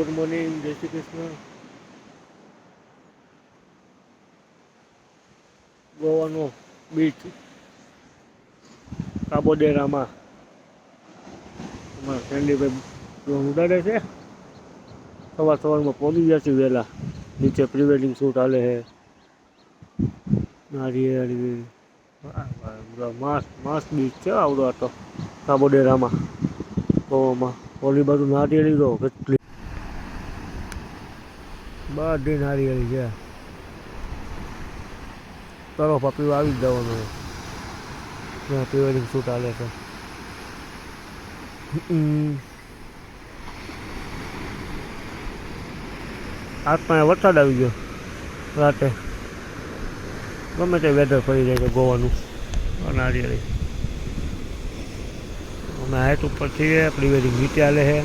Good morning, જય Shri Krishna. ગોવાનો beach કાબોડેરામાં અમારા ફ્રેન્ડીભાઈ drone ઉડાડે છે. સવારમાં પહોંચી ગયા છે વહેલા. નીચે પ્રી વેડિંગ શૂટ હાલે છે. નારિયેળી મસ્ત બીચ છે આવડો હતો કાબોડેરામાં ગોવામાં. ઓલી બાજુ નારિયેળી તો કેટલી બધી નારિયેળી છે. તરફ પીવા આવી જ જવાનું. ત્યાં પ્રી વેડિંગ શૂટ હાલે છે. આજમાં વરસાદ આવી ગયો રાતે. ગમે તે વેધર ફરી જાય છે ગોવાનું. નારિયેળી અમે હાઈટ ઉપર છીએ. પ્રી વેડિંગ નીચે હાલે છે.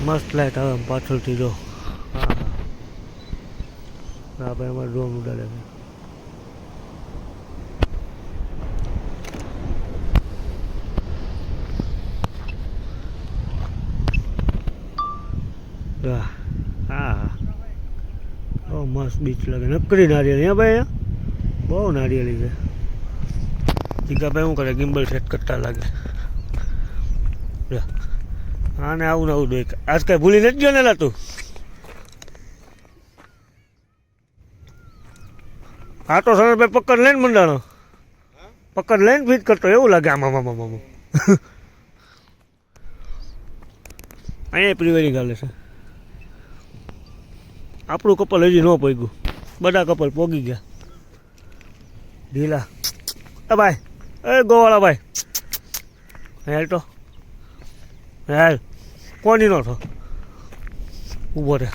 મસ્ત લાઈટ આવે પાછળથી જો. હા ભાઈ અમારે ડ્રોન ઉડાડે છે. હા બહુ મસ્ત બીચ લાગે. નકરી નારિયેળી. હા ભાઈ બહુ નારિયેળી છે. જીગાભાઈ શું કરે? ગિમ્બલ સેટ કરતા લાગે. હા ને આવું ને આવું દોઈ. આજ કઈ ભૂલી નથી ગયો ને લા તું? હા તો સનતભાઈ પકડ લઈને મંડાણો. પકડ લઈને ફીટ કરતો એવું લાગે. આમાં અહીંયા પ્રી વેડિંગ હાલે છે. આપણું કપલ હજી ન પહોંચ્યું. બધા કપલ પોગી ગયા. ઢીલા. એ ભાઈ એ ગોવાળા ભાઈ હેલ તો હેલ. કોની નો થો ઊભો રહે.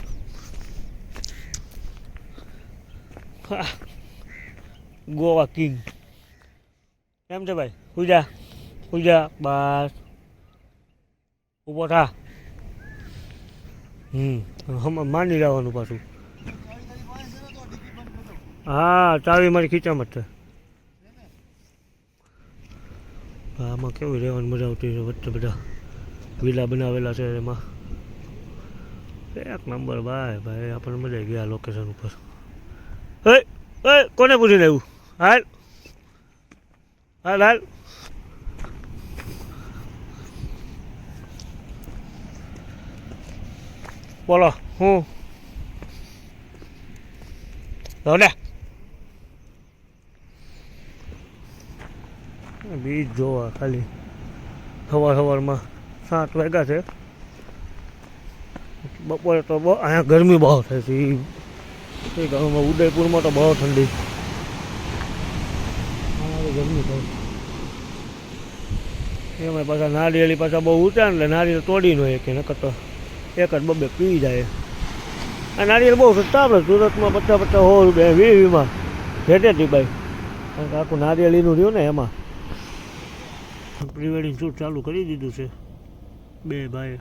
ગોવા કિંગ કેમ છે ભાઈ? પૂજા પૂજા બસ ઊભો થા. માની જવાનું પાછું. હા ચાવી મારી ખીચામાં જ છે. આમાં કેવું રહેવાની મજા આવતી છે. વચ્ચે બધા વિલા બનાવેલા છે. એમાં એક નંબર ભાઈ ભાઈ આપણને મજા આવી ગયા લોકેશન ઉપર. કોને પૂછીને આવ્યું? હાલ હાલ હાલ. બોલો હું ને બીજ જોવા ખાલી. સવારમાં 7 વાગ્યા છે. બપોરે તો અહીંયા ગરમી બહુ થાય છે. ઉદયપુરમાં તો બહુ ઠંડી. ગરમી થાય એમાં પાછા નારિયેળી પાછા બહુ ઊંચા ને એટલે નારિયેળ તોડી નો એક નકર તો એક જ બબે પી જાય. આ નારિયેળ બહુ સસ્તા આપણે સુરતમાં 50 100 રૂપિયા 20 ભેટેથી ભાઈ. કારણ કે આખું નારિયેળીનું રહ્યું ને એમાં. પ્રી વેડિંગ શૂટ ચાલુ કરી દીધું છે. બે ભાઈ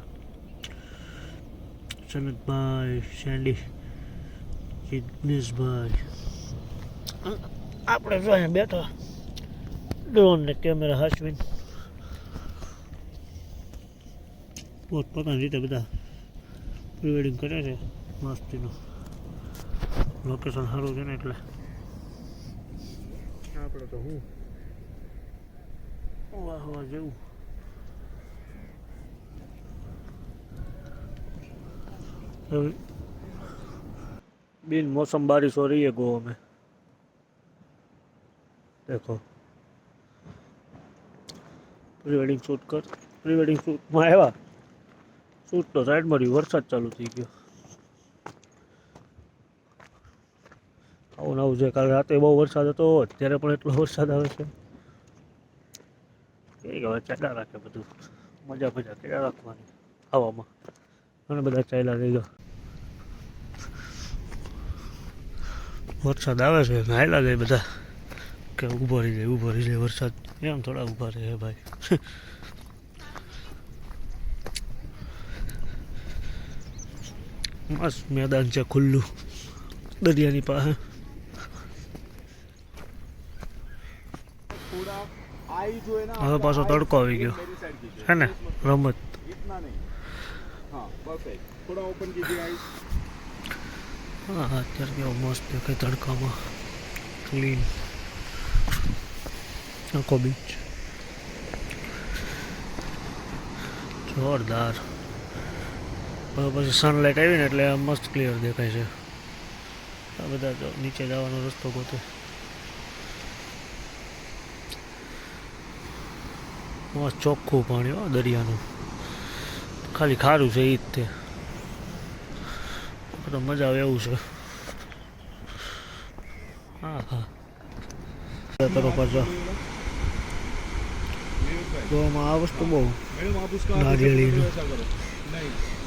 સનતભાઈ સેન્ડી જિગ્નેશભાઈ. આપણે જો અહીંયા બેઠા ડ્રોન ને કેમેરા હાચવીને પોતપોતાની રીતે બધા પ્રી વેડિંગ કરે છે. મસ્તીનું લોકેશન સારું છે ને એટલે આપણે તો હું વાહ વાહ જેવું. बिन मौसम बारिश हो रही है गोवा में. देखो प्री वेडिंग शूट कर. प्री वेडिंग शूट में आया शूट तो साइड में रही. वरसाद चालू थी गयो. આવું નવું છે. કાલે રાતે બહુ વરસાદ હતો. અત્યારે પણ એટલો વરસાદ આવે છે. હવે ચાલ્યા રાખે બધું. મજા કર્યા રાખવાની હવામાં. અને બધા ચાલ્યા થઈ ગયો. વરસાદ આવે છે નાયલા જાય બધા કે ઊભો રહી જાય વરસાદ. એમ થોડા ઊભા રહે ભાઈ. મસ્ત મેદાન છે ખુલ્લું દરિયાની પાસે. હવે પાછો તડકો આવી ગયો છે ને. રમત इतना नहीं हाँ परफेक्ट थोड़ा ओपन कीजिए आइस હા અત્યારે કેવો મસ્ત દેખાય તડકામાં ક્લીન આખો બીચ જોરદાર પછી સનલાઇટ આવી ને એટલે મસ્ત ક્લિયર દેખાય છે આ બધા તો નીચે જવાનો રસ્તો ગોતે મસ્ત ચોખ્ખું પાણી હો દરિયાનું ખાલી ખારું છે એ જ તે તો મજા આવે એવું છે હા હા તરો પાછો ગોવામાં આ વસ્તુ બહુ નારિયેળીનું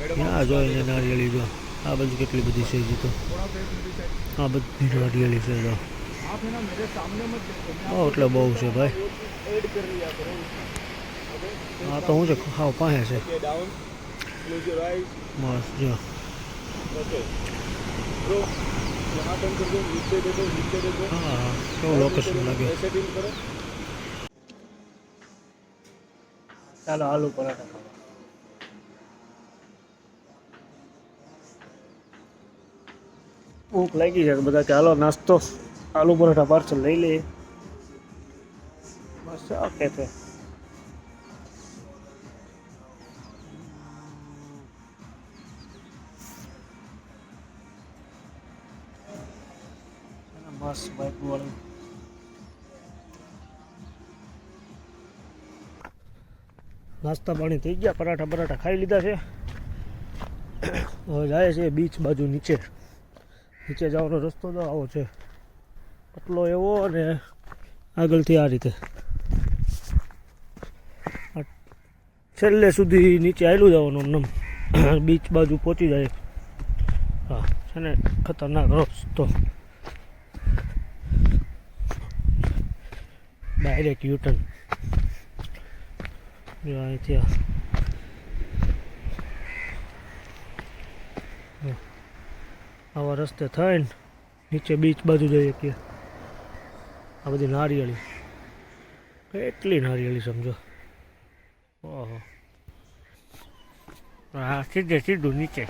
ત્યાં જોઈને નારિયેળી જો આ બાજુ કેટલી બધી છે હજી તો આ બધી નારિયેળી છે જો એટલે બહુ છે ભાઈ હા તો હું છે ખાવ પાસે છે મસ્ત જો હા કેવું લોકેશન લાગે ચાલો આલુ પરાઠા ખાવા ભૂખ લાગી છે બધા ચાલો નાસ્તો આલુ પરાઠા પાર્સલ લઈ લઈએ બસ ઓકે છે મસ્ત બાઈક વાળું નાસ્તા પાણી થઈ ગયા પરાઠા પરાઠા ખાઈ લીધા છે હવે જાય છે બીચ બાજુ નીચે જવાનો રસ્તો તો આવો છે પતલો એવો અને આગળથી આ રીતે છેલ્લે સુધી નીચે આવેલું જવાનું એમ બીચ બાજુ પહોંચી જાય હા છે ને ખતરનાક રસ્તો ડાયરેક્ટ યુટર્ન અહીંથી આવા રસ્તે થઈને નીચે બીચ બાજુ જઈએ કે આ બધી નારિયેળી કેટલી નારિયેળી સમજો ઓહો હા સીધું નીચે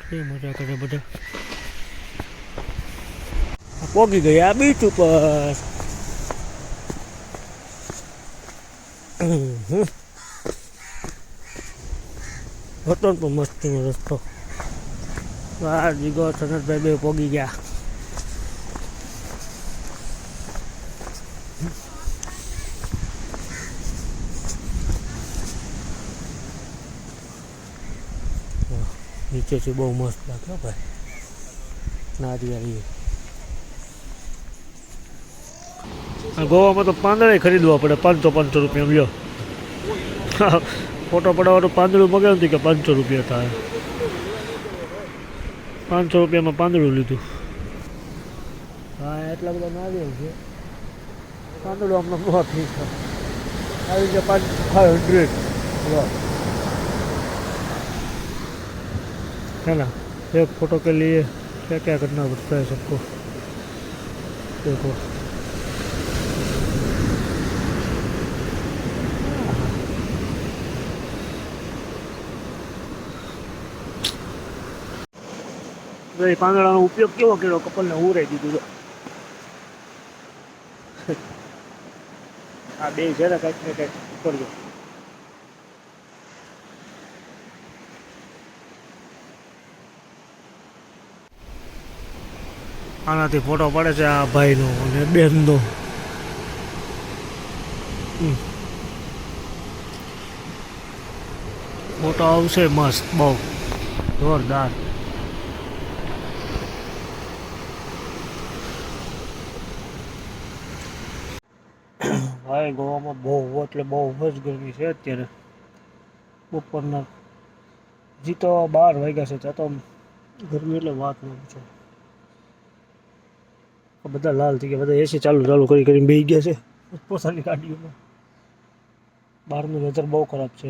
મજા કરે બધા પોગી ગયા બીચ ઉપર હતો ને પણ મસ્તીનો રસ્તો બહાર જીગો સનતભાઈ બે પોગી ગયા નીચેથી બહુ મસ્ત લાગે ભાઈ નારિયેળી ગોવામાં તો પાંદડા ખરીદવા પડે 500 રૂપિયા લ્યો ફોટો પડાવવાનું પાંદડું મગાવ્યું હતું કે 500 રૂપિયા થાય 500 રૂપિયામાં પાંદડું લીધું હા એટલા બધા નારિયેળ છે પાંદડું હમણાં બહુ ઠીક છે આવી છે 500 है ना एक फोटो के लिए क्या क्या करना पड़ता है सबको देखो પાંદડાનો ઉપયોગ કેવો કર્યો કપલને ઉરાઈ દીધું તો આ બે છે ને કંઈક ને કંઈક કરજો આનાથી ફોટો પડે છે આ ભાઈનો અને બેનનો ફોટો આવશે મસ્ત બહુ જોરદાર ભાઈ ગોવામાં બહુ એટલે બહુ જ ગરમી છે અત્યારે બપોરના હજી તો 12 વાગ્યા છે ત્યાં તો ગરમી એટલે વાત ન પૂછો બધા લાલ થઈ ગયા બધા એસી ચાલુ કરીને બેસી ગયા છે પોતાની ગાડીઓમાં બહારનું વેધર બહુ ખરાબ છે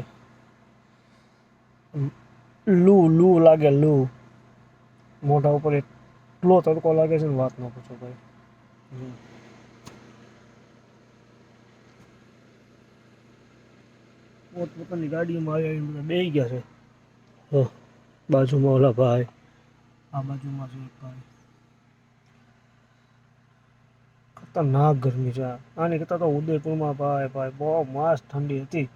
લૂ લાગે લૂ મોઢા ઉપર એટલો તડકો લાગે છે ને વાત ન પૂછો ભાઈ. પોતપોતાની ગાડીમાં આવી બધા બેસી ગયા છે. બાજુમાં ઓલા ભાઈ, આ બાજુમાં છે એક ભાઈ. ખતરનાક ગરમી છે આની કરતાં તો ઉદયપુરમાં ભાઈ બહુ મસ્ત ઠંડી હતી.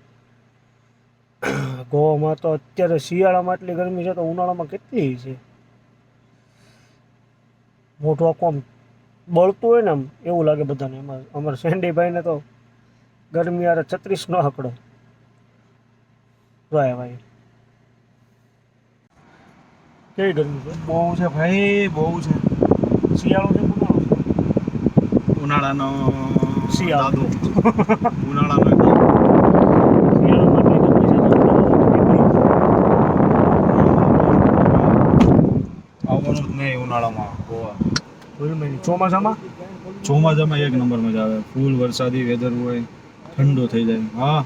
ગોવામાં તો અત્યારે શિયાળામાં એટલી ગરમી છે તો ઉનાળામાં કેટલી છે. મોટું આખું આમ બળતું હોય ને આમ એવું લાગે બધાને. એમાં અમારા સેન્ડીભાઈને તો ગરમી યાર 36 નો આંકડો ભાઈ ભાઈ. કેવી ગરમી છે? બહુ છે ભાઈ, બહુ છે. શિયાળો છે ઉનાળો છે? ઉનાળાનો શિયાળો. ઉનાળાનો શિયાળામાં એટલી ગરમી છે તો આવવાનું જ નહીં ઉનાળામાં ગોવા. ચોમાસામાં ચોમાસામાં એક નંબર મજા આવે. ફૂલ વરસાદી વેધર હોય, ઠંડો થઈ જાય. હા,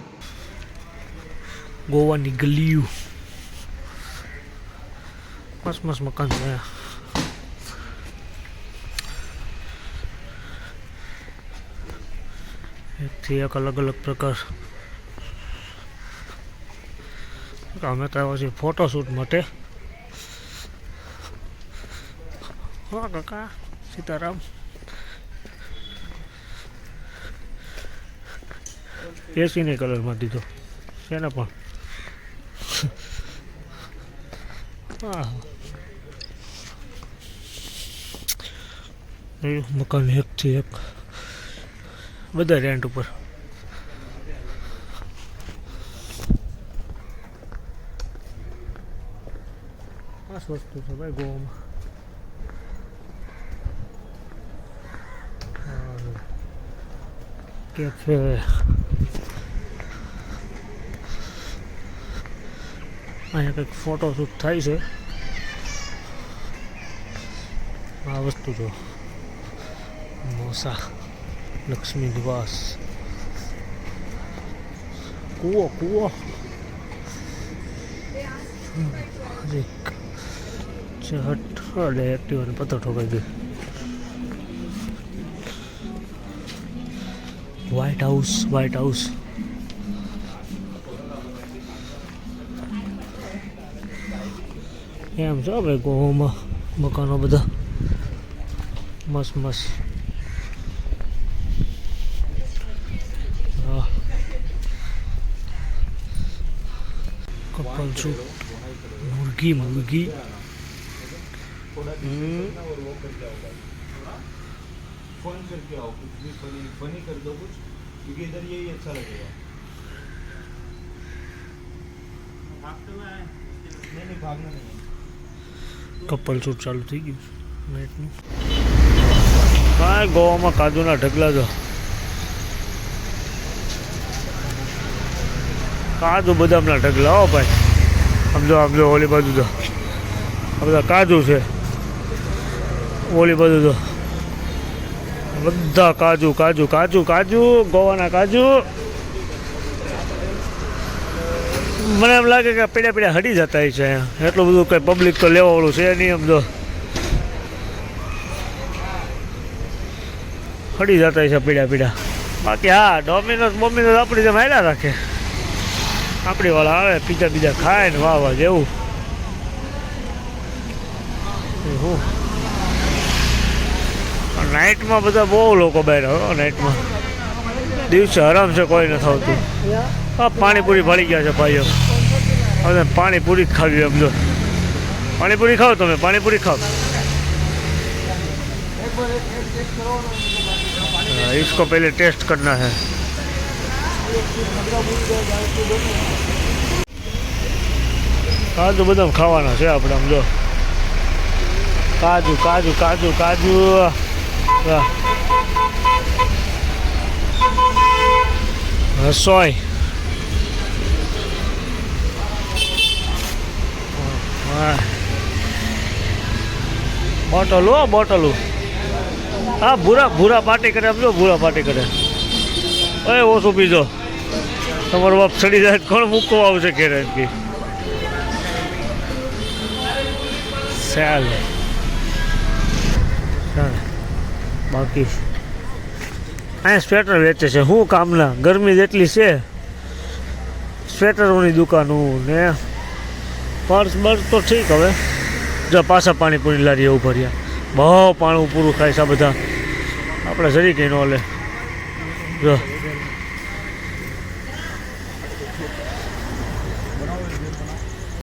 ગોવાની ગલીઓ મસ્ત મસ્ત મકાન છે. એકથી એક અલગ અલગ પ્રકાર. અમે તો આવ્યા છીએ ફોટોશૂટ માટે. હા કાકા સીતારામ. એસીને કલરમાં દીધો છે ને પણ. હા મકાન એકથી એક બધા રેન્ટ ઉપર. ખાસ વસ્તુ છે ભાઈ ગોવામાં. કેફે અહીંયા કંઈક ફોટોશૂટ થાય છે. આ વસ્તુ જો મોસા લક્ષ્મી નિવાસ. કૂવો ચહટ અડે એક્ટિવાને પથ્થર ઠોકાઈ ગઈ. વ્હાઇટ હાઉસ એમ છે ભાઈ ગોવામાં મકાનો બધા મસ્ત. कपल सूट मुर्गी फोन करके आओ, कुछ भी फनी कर दो कुछ, क्योंकि इधर यही अच्छा लगेगा. नहीं भागना नहीं. कपल सूट चालू થઈ ગયું નાઈટનું. હા ગોવામાં કાજુના ઢગલા જો. કાજુ બદામના ઢગલા હો ભાઈ. આમ જો ઓલી બાજુ જો આ બધા કાજુ છે. ઓલી બાજુ જો બધા કાજુ ગોવાના કાજુ. મને એમ લાગે કે પીડા હટી જતા છે અહીંયા. એટલું બધું કંઈ પબ્લિક તો લેવાવાળું છે નહીં. એમ જો હટી જતા છે પીડા. બાકી હા ડોમિનોઝ આપણી જેમ હાલ્યા રાખે. આપણી વાળા આવે બીજા ખાય ને વાહ જેવું. નાઇટમાં બધા બહુ લોકો બહાર આવે. નાઇટમાં દિવસે આરામ છે કોઈ નથી આવતું. હા પાણીપુરી ભાળી ગયા છે ભાઈઓ. હવે પાણીપુરી જ ખાવી. એમ જો પાણીપુરી ખાઓ તમે. પાણીપુરી ખાઓ. इसको पहले टेस्ट करना है. કાજુ બદામ ખાવાના છે આપણે. આમ જો કાજુ રસોઈ. બોટલો હા ભૂરા પાર્ટી કરે. આમ જો ભૂરા પાર્ટી કરે. ઓય ઓછું પીજો. તમારો બાપ ચડી જાય કોણ મૂકવા આવશે ઘેરે. ચાલ બાકી અહીંયા સ્વેટર વેચે છે. શું કામના, ગરમી જેટલી છે, સ્વેટરોની દુકાનું ને પર્સ બર્સ તો ઠીક. હવે જો પાછા પાણીપુરી લારીએ ઉભા રહ્યા. બહુ પાણી પૂરું ખાય છે આ બધા, આપણે જરી કંઈ ન લે. જો